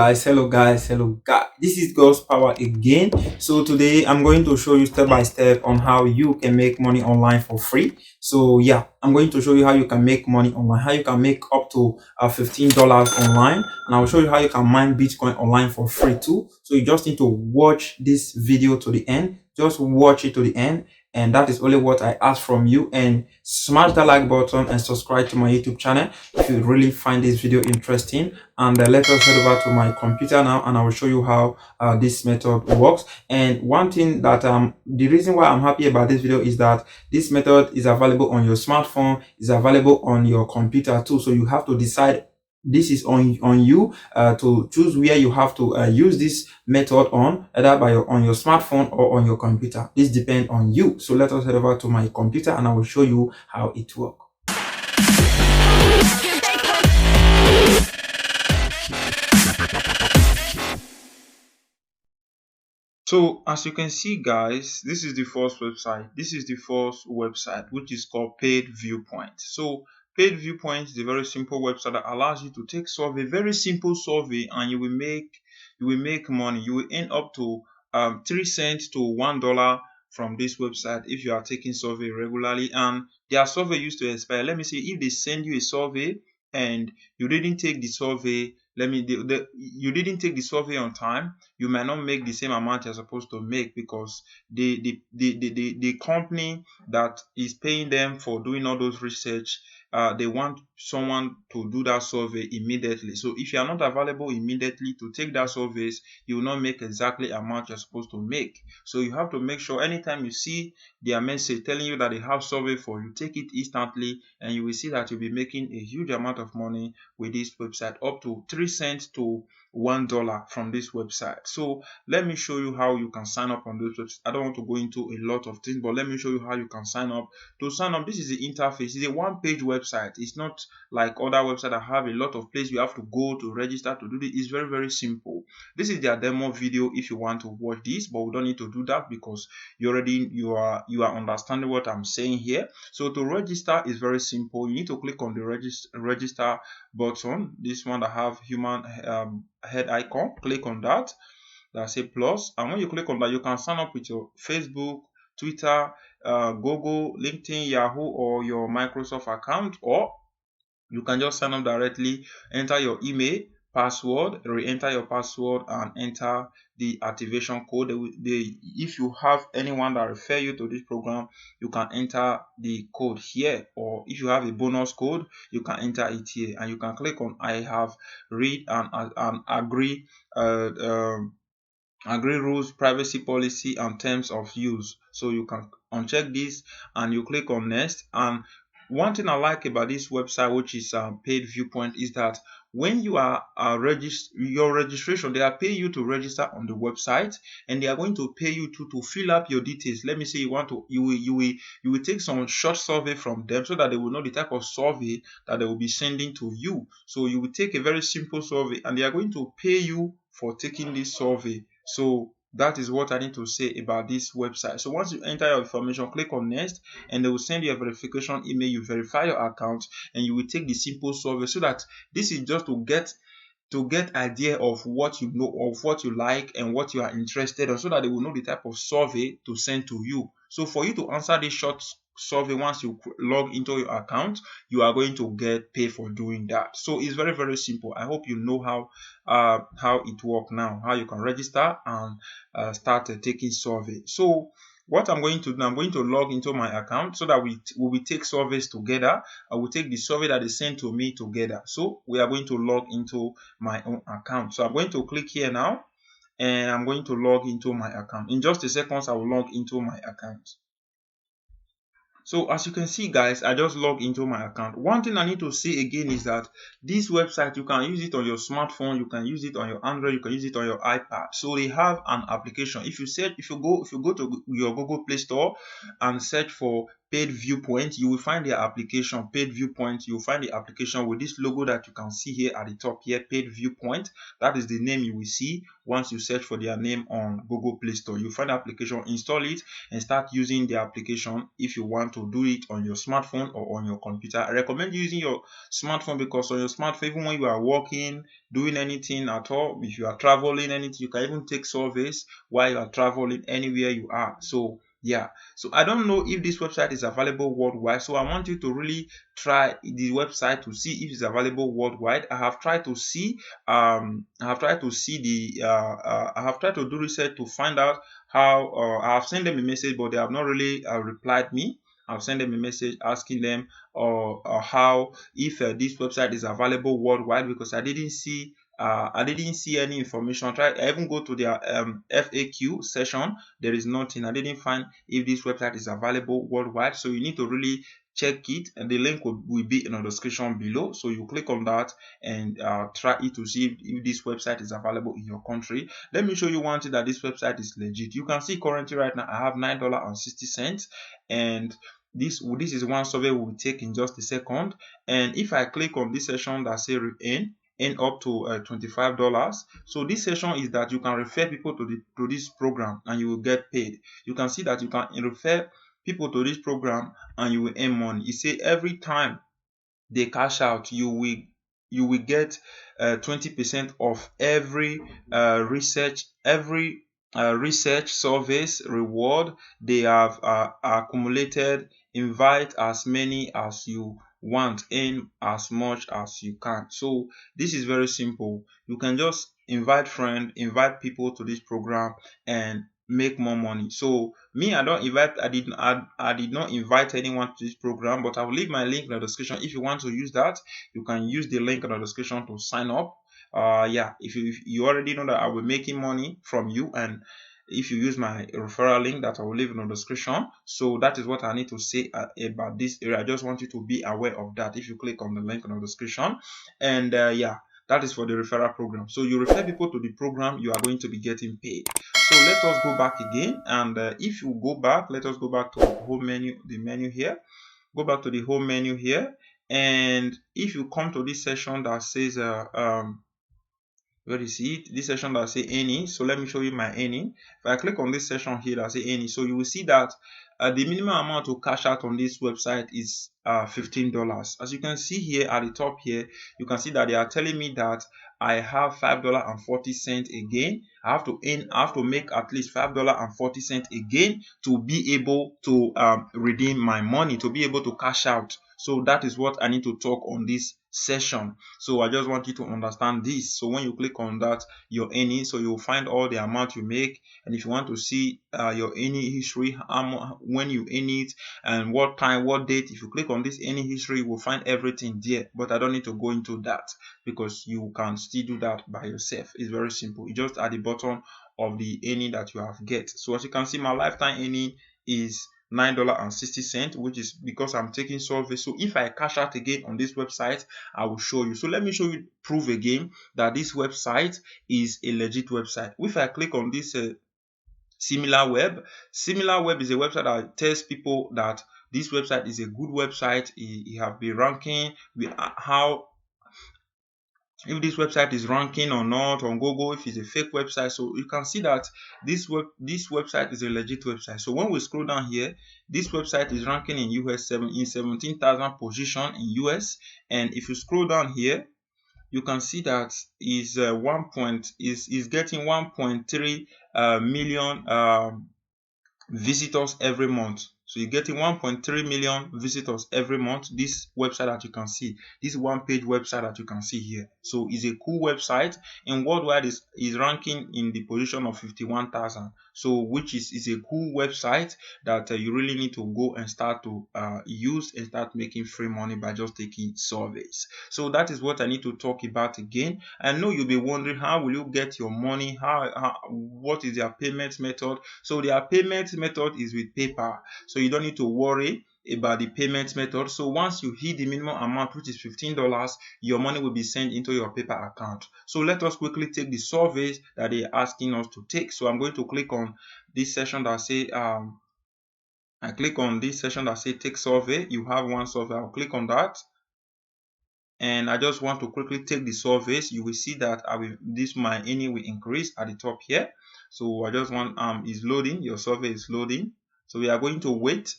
Hello guys, this is God's Power again. So today I'm going to show you step by step on how you can make money online for free. So yeah, I'm going to show you how you can make money online, how you can make up to $15 online, and I'll show you how you can mine Bitcoin online for free too. So you just need to watch this video to the end. Just watch it to the end, and that is only what I ask from you. And smash that like button and subscribe to my YouTube channel if you really find this video interesting. And let us head over to my computer now, and I will show you how this method works. And one thing that the reason why I'm happy about this video is that this method is available on your smartphone, is available on your computer too. So you have to decide. This is on you to choose where you have to use this method on, either on your smartphone or on your computer. This depends on you. So let us head over to my computer, and I will show you how it works. So as you can see, guys, this is the first website. This is the first website, which is called Paidviewpoint. So Paidviewpoint is a very simple website that allows you to take survey, very simple survey, and you will make money. You will earn up to 3 cents to $1 from this website if you are taking survey regularly. And their survey used to expire. Let me see, if they send you a survey and you didn't take the survey, you didn't take the survey on time, you might not make the same amount you're supposed to make, because the company that is paying them for doing all those research, they want someone to do that survey immediately. So if you are not available immediately to take that surveys, you will not make exactly amount you're supposed to make. So you have to make sure anytime you see their message telling you that they have survey for you, take it instantly, and you will see that you'll be making a huge amount of money with this website, up to 3 cents to $1 from this website. So let me show you how you can sign up on this website. I don't want to go into a lot of things, but let me show you how you can sign up. To sign up, this is the interface. It's a one-page website. It's not like other websites that have a lot of places you have to go to register to do this. It's very, very simple. This is their demo video if you want to watch this, but we don't need to do that because you are understanding what I'm saying here. So to register is very simple. You need to click on the register button, this one that have human head icon. Click on that. That's a plus, and when you click on that, you can sign up with your Facebook, Twitter, Google, LinkedIn, Yahoo, or your Microsoft account, or you can just sign up directly, enter your email, password, re-enter your password, and enter the activation code. If you have anyone that refer you to this program, you can enter the code here, or if you have a bonus code, you can enter it here, and you can click on I have read and agree agree rules, privacy policy, and terms of use. So you can uncheck this and you click on next. And one thing I like about this website, which is Paidviewpoint, is that when you are your registration, they are paying you to register on the website, and they are going to pay you to fill up your details. Let me say you will take some short survey from them, so that they will know the type of survey that they will be sending to you. So you will take a very simple survey, and they are going to pay you for taking this survey. So that is what I need to say about this website. So once you enter your information, click on next, and they will send you a verification email. You verify your account, and you will take the simple survey. So that this is just to get idea of what you know, of what you like and what you are interested in, so that they will know the type of survey to send to you. So for you to answer this short survey, once you log into your account, you are going to get paid for doing that. So it's very, very simple. I hope you know how it works now, how you can register and start taking survey. So what I'm going to do, I'm going to log into my account, so that we will take surveys together. I will take the survey that they sent to me together. So we are going to log into my own account. So I'm going to click here now, and I'm going to log into my account. In just a second, I will log into my account. So as you can see, guys, I just logged into my account. One thing I need to say again is that this website, you can use it on your smartphone, you can use it on your Android, you can use it on your iPad. So they have an application. If you go to your Google Play Store and search for Paidviewpoint, you will find their application, Paidviewpoint. You'll find the application with this logo that you can see here at the top here, Paidviewpoint. That is the name you will see once you search for their name on Google Play Store. You'll find the application, install it, and start using the application if you want to do it on your smartphone or on your computer. I recommend using your smartphone because on your smartphone, even when you are working, doing anything at all, if you are traveling, anything, you can even take surveys while you are traveling anywhere you are. So yeah, so I don't know if this website is available worldwide, so I want you to really try the website to see if it's available worldwide. I have tried to see I have tried to do research to find out how. I have sent them a message, but they have not really replied me. I've sent them a message asking them how, if this website is available worldwide, because I didn't see any information. I even go to their FAQ session. There is nothing. I didn't find if this website is available worldwide. So you need to really check it, and the link will be in the description below. So you click on that and try it to see if this website is available in your country. Let me show you one thing, that this website is legit. You can see currently right now I have $9.60, and this is one survey we'll take in just a second. And if I click on this section that say earn up to $25, so this session is that you can refer people to this program and you will get paid. You can see that you can refer people to this program and you will earn money. You say every time they cash out, you will get 20% of every research service reward they have accumulated. Invite as many as you want, earn as much as you can. So this is very simple. You can just invite friends, invite people to this program and make more money. So me, I did not invite anyone to this program, but I will leave my link in the description. If you want to use that, you can use the link in the description to sign up. Yeah, if you already know that I will be making money from you, and if you use my referral link that I will leave in the description. So that is what I need to say about this area. I just want you to be aware of that if you click on the link in the description. And yeah, that is for the referral program. So you refer people to the program, you are going to be getting paid. So let us go back again, and if you go back, let us go back to the home menu, the menu here. Go back to the home menu here, and if you come to this section that says where you see it, this section that say any. So let me show you my any. If I click on this section here that say any, so you will see that the minimum amount to cash out on this website is $15. As you can see here at the top here, you can see that they are telling me that I have $5.40 again. I have to make at least $5.40 again to be able to redeem my money, to be able to cash out. So that is what I need to talk on this session. So I just want you to understand this. So when you click on that, your earning, so you'll find all the amount you make. And if you want to see your earning history, when you earn it and what time, what date, if you click on this earning history, you will find everything there. But I don't need to go into that because you can still do that by yourself. It's very simple. It's just at the bottom of the earning that you have get. So as you can see, my lifetime earning is $9.60, which is because I'm taking survey. So if I cash out again on this website, I will show you. So let me show you proof again that this website is a legit website. If I click on this SimilarWeb is a website that tells people that this website is a good website. It have been ranking with if this website is ranking or not on Google, if it's a fake website. So you can see that this website is a legit website. So when we scroll down here, this website is ranking in US in 17,000 position in US. And if you scroll down here, you can see that is getting 1.3 million visitors every month. So you're getting 1.3 million visitors every month. This website that you can see, this one-page website that you can see here. So it's a cool website, and worldwide is ranking in the position of 51,000. So which is a cool website that you really need to go and start to use and start making free money by just taking surveys. So that is what I need to talk about again. I know you'll be wondering, how will you get your money? What is their payment method? So their payment method is with PayPal. So you don't need to worry about the payment method. So once you hit the minimum amount, which is $15, your money will be sent into your PayPal account. So let us quickly take the surveys that they're asking us to take. So I'm going to click on this section that say I click on this section that says take survey. You have one survey. I'll click on that. And I just want to quickly take the surveys. You will see that my earning will increase at the top here. So I just want is loading. Your survey is loading. So we are going to wait.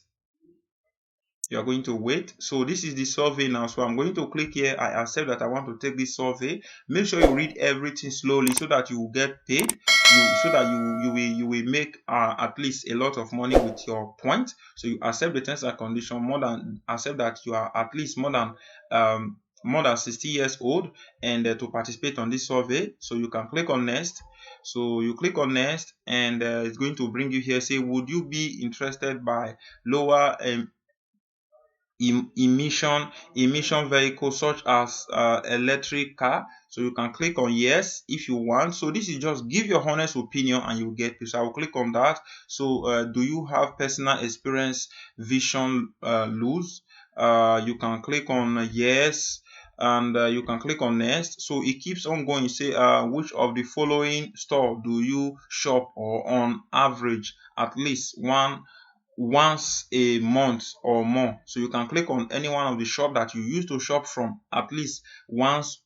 You are going to wait. So this is the survey now. So I'm going to click here. I accept that I want to take this survey. Make sure you read everything slowly so that you will get paid. So that you will make at least a lot of money with your point. So you accept the terms and condition, accept that you are at least more than 60 years old and to participate on this survey. So you can click on next. So you click on next and it's going to bring you here. Say, would you be interested by lower emission vehicles such as electric car? So you can click on yes if you want. So this is just give your honest opinion and you get this. I will click on that. So do you have personal experience vision loss? You can click on yes, and you can click on next. So it keeps on going. Say which of the following store do you shop, or on average at least once a month or more? So you can click on any one of the shop that you used to shop from at least once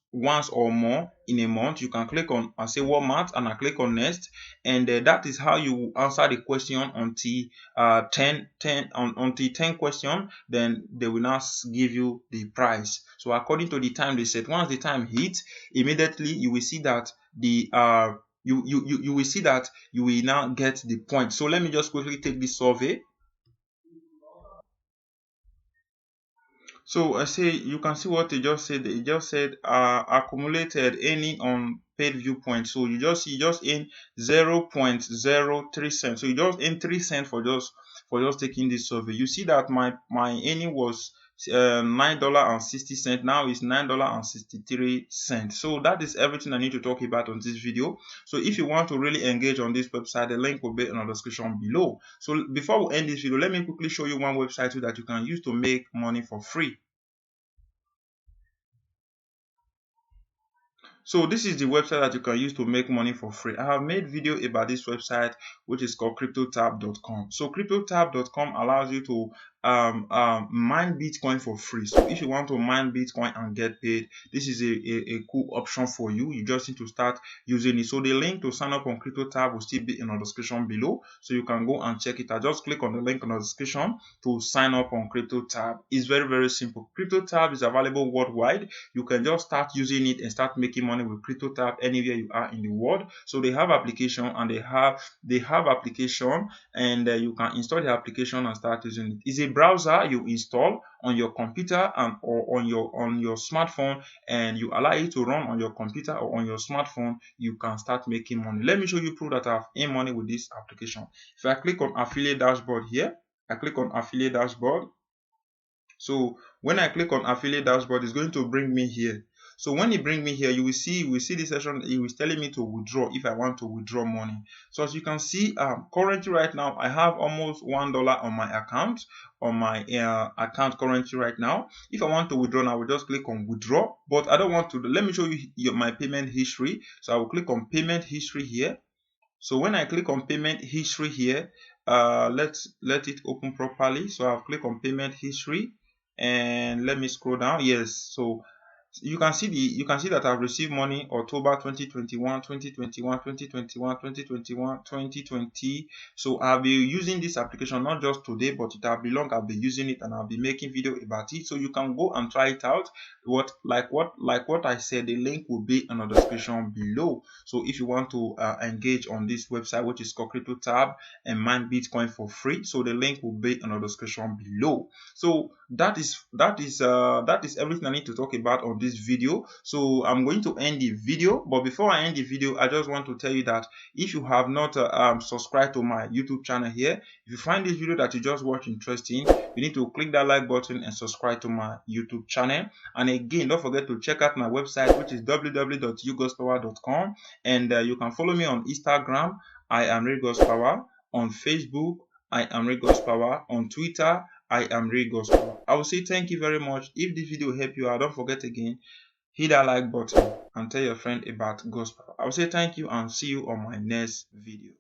or more in a month. You can click on say Walmart, and I click on next, and that is how you answer the question until 10 question. Then they will now give you the price. So according to the time they set, once the time hits, immediately you will see that you will see that you will now get the point. So let me just quickly take this survey. So I say you can see what it just said. It just said accumulated earning on Paidviewpoint. So you just in 0.03 cents. So you just in 3 cents for just taking this survey. You see that my earning was $9.60. Now it's $9.63. So that is everything I need to talk about on this video. So if you want to really engage on this website, the link will be in the description below. So before we end this video, let me quickly show you one website too that you can use to make money for free. So this is the website that you can use to make money for free. I have made video about this website, which is called CryptoTab.com. So CryptoTab.com allows you to mine Bitcoin for free. So if you want to mine Bitcoin and get paid, this is a cool option for you. You just need to start using it. So the link to sign up on CryptoTab will still be in the description below, so you can go and check it out. Just click on the link in the description to sign up on CryptoTab. It's very simple. CryptoTab is available worldwide. You can just start using it and start making money with CryptoTab anywhere you are in the world. So they have application, and they have application, and you can install the application and start using it. It's a browser you install on your computer and or on your smartphone, and you allow it to run on your computer or on your smartphone. You can start making money. Let me show you proof that I've earned money with this application. If I click on affiliate dashboard here, I click on affiliate dashboard. So when I click on affiliate dashboard, it's going to bring me here. So when it brings me here, you will see this section. It was telling me to withdraw if I want to withdraw money. So as you can see, currently right now I have almost $1 on my account account currently right now. If I want to withdraw, I will just click on withdraw. But I don't want to. Let me show you my payment history. So I will click on payment history here. So when I click on payment history here, let it open properly. So I'll click on payment history, and let me scroll down. Yes, so you can see that I've received money October 2021, 2021, 2021, 2021, 2020. So I'll be using this application not just today, but it will be long. I'll be using it and I'll be making video about it. So you can go and try it out. Like what I said, the link will be in the description below. So if you want to engage on this website, which is called CryptoTab, and mine Bitcoin for free, so the link will be in the description below. So that is everything I need to talk about on this video. So I'm going to end the video, but before I end the video, I just want to tell you that if you have not subscribed to my YouTube channel here, if you find this video that you just watched interesting, you need to click that like button and subscribe to my YouTube channel. And again, don't forget to check out my website, which is www.iamregodspower.com, and you can follow me on Instagram, iamregodspower, on Facebook, iamregodspower, on Twitter, iamregodspower. I will say thank you very much. If this video helped you out, don't forget again, hit that like button and tell your friend about God's power. I will say thank you and see you on my next video.